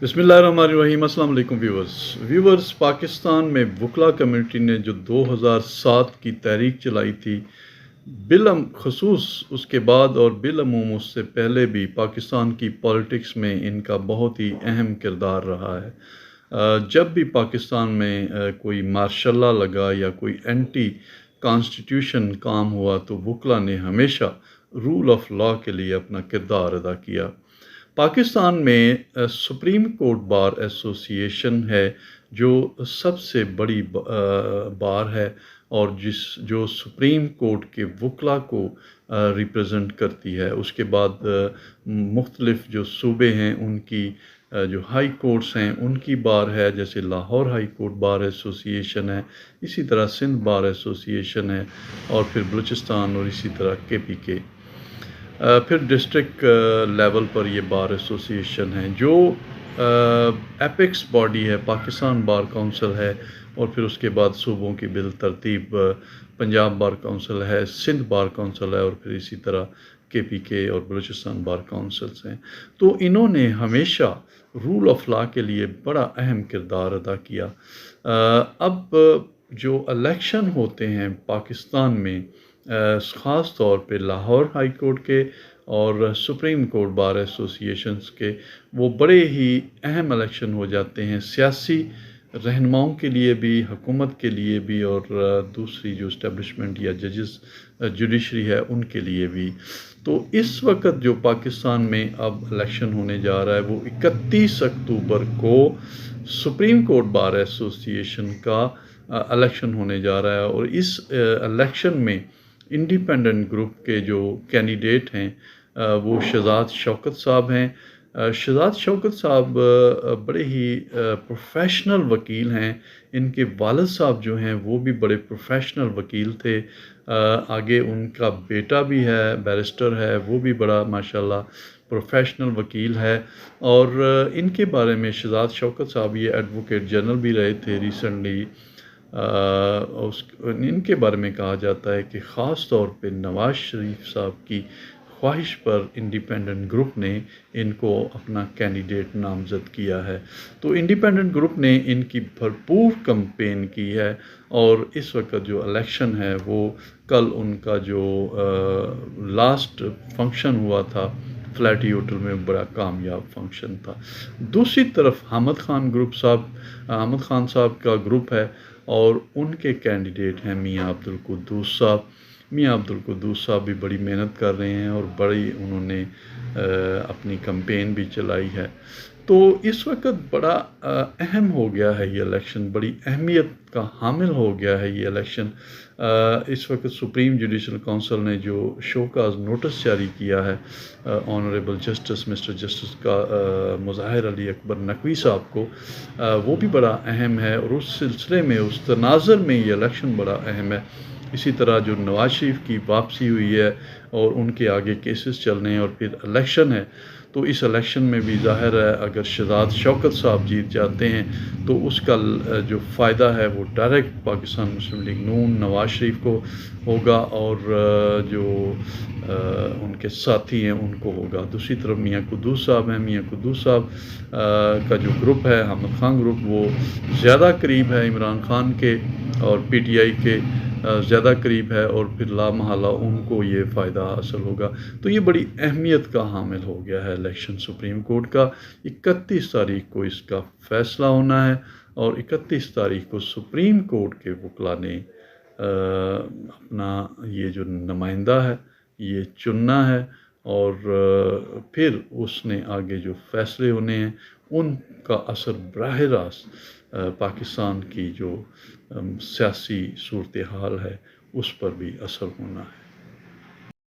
بسم اللہ الرحمن الرحیم۔ السلام علیکم ویورز، پاکستان میں وکلا کمیونٹی نے جو 2007 کی تحریک چلائی تھی، بالخصوص اس کے بعد اور بالعموم اس سے پہلے بھی پاکستان کی پالیٹکس میں ان کا بہت ہی اہم کردار رہا ہے۔ جب بھی پاکستان میں کوئی مارشل لا لگا یا کوئی اینٹی کانسٹیٹیوشن کام ہوا تو وکلا نے ہمیشہ رول آف لا کے لیے اپنا کردار ادا کیا۔ پاکستان میں سپریم کورٹ بار ایسوسی ایشن ہے جو سب سے بڑی بار ہے اور جو سپریم کورٹ کے وکلا کو ریپرزنٹ کرتی ہے۔ اس کے بعد مختلف جو صوبے ہیں ان کی جو ہائی کورٹس ہیں ان کی بار ہے، جیسے لاہور ہائی کورٹ بار ایسوسی ایشن ہے، اسی طرح سندھ بار ایسوسی ایشن ہے، اور پھر بلوچستان اور اسی طرح KPK۔ پھر ڈسٹرکٹ لیول پر یہ بار ایسوسی ایشن ہے جو ایپیکس باڈی ہے، پاکستان بار کونسل ہے، اور پھر اس کے بعد صوبوں کی بالترتیب پنجاب بار کونسل ہے، سندھ بار کونسل ہے، اور پھر اسی طرح KPK اور بلوچستان بار کونسلز ہیں۔ تو انہوں نے ہمیشہ رول آف لا کے لیے بڑا اہم کردار ادا کیا۔ اب جو الیکشن ہوتے ہیں پاکستان میں، خاص طور پہ لاہور ہائی کورٹ کے اور سپریم کورٹ بار ایسوسی ایشنز کے، وہ بڑے ہی اہم الیکشن ہو جاتے ہیں، سیاسی رہنماؤں کے لیے بھی، حکومت کے لیے بھی، اور دوسری جو اسٹیبلشمنٹ یا ججز جوڈیشری ہے ان کے لیے بھی۔ تو اس وقت جو پاکستان میں اب الیکشن ہونے جا رہا ہے وہ 31 اکتوبر کو سپریم کورٹ بار ایسوسی ایشن کا الیکشن ہونے جا رہا ہے، اور اس الیکشن میں انڈیپینڈنٹ گروپ کے جو کینڈیڈیٹ ہیں وہ شہزاد شوکت صاحب ہیں۔ شہزاد شوکت صاحب بڑے ہی پروفیشنل وکیل ہیں۔ ان کے والد صاحب جو ہیں وہ بھی بڑے پروفیشنل وکیل تھے۔ آگے ان کا بیٹا بھی ہے، بیرسٹر ہے، وہ بھی بڑا ماشاءاللہ پروفیشنل وکیل ہے۔ اور ان کے بارے میں شہزاد شوکت صاحب یہ ایڈوکیٹ جنرل بھی رہے تھے ریسنٹلی۔ ان کے بارے میں کہا جاتا ہے کہ خاص طور پہ نواز شریف صاحب کی خواہش پر انڈیپینڈنٹ گروپ نے ان کو اپنا کینڈیڈیٹ نامزد کیا ہے۔ تو انڈیپینڈنٹ گروپ نے ان کی بھرپور کمپین کی ہے، اور اس وقت جو الیکشن ہے وہ کل ان کا جو لاسٹ فنکشن ہوا تھا فلیٹی ہوٹل میں، بڑا کامیاب فنکشن تھا۔ دوسری طرف حامد خان صاحب کا گروپ ہے، اور ان کے کینڈیڈیٹ ہیں میاں عبدالقدوس صاحب۔ میاں عبدالقدوس صاحب بھی بڑی محنت کر رہے ہیں اور بڑی انہوں نے اپنی کمپین بھی چلائی ہے۔ تو اس وقت بڑا اہم ہو گیا ہے یہ الیکشن، بڑی اہمیت کا حامل ہو گیا ہے یہ الیکشن۔ اس وقت سپریم جوڈیشل کونسل نے جو شو کاز نوٹس جاری کیا ہے آنریبل جسٹس مسٹر جسٹس کا مظاہر علی اکبر نقوی صاحب کو، وہ بھی بڑا اہم ہے، اور اس سلسلے میں اس تناظر میں یہ الیکشن بڑا اہم ہے۔ اسی طرح جو نواز شریف کی واپسی ہوئی ہے اور ان کے آگے کیسز چل رہے ہیں، اور پھر الیکشن ہے، تو اس الیکشن میں بھی ظاہر ہے اگر شہزاد شوکت صاحب جیت جاتے ہیں تو اس کا جو فائدہ ہے وہ ڈائریکٹ پاکستان مسلم لیگ نون نواز شریف کو ہوگا، اور جو ان کے ساتھی ہیں ان کو ہوگا۔ دوسری طرف میاں قدوس صاحب ہیں، میاں قدوس صاحب کا جو گروپ ہے حامد خان گروپ، وہ زیادہ قریب ہے عمران خان کے اور PTI کے زیادہ قریب ہے، اور پھر لا محالہ ان کو یہ فائدہ حاصل ہوگا۔ تو یہ بڑی اہمیت کا حامل ہو گیا ہے الیکشن سپریم کورٹ کا۔ 31 تاریخ کو اس کا فیصلہ ہونا ہے، اور 31 تاریخ کو سپریم کورٹ کے وکلا نے اپنا یہ جو نمائندہ ہے یہ چننا ہے، اور پھر اس نے آگے جو فیصلے ہونے ہیں ان کا اثر براہ راست پاکستان کی جو سیاسی صورتحال ہے اس پر بھی اثر ہونا ہے۔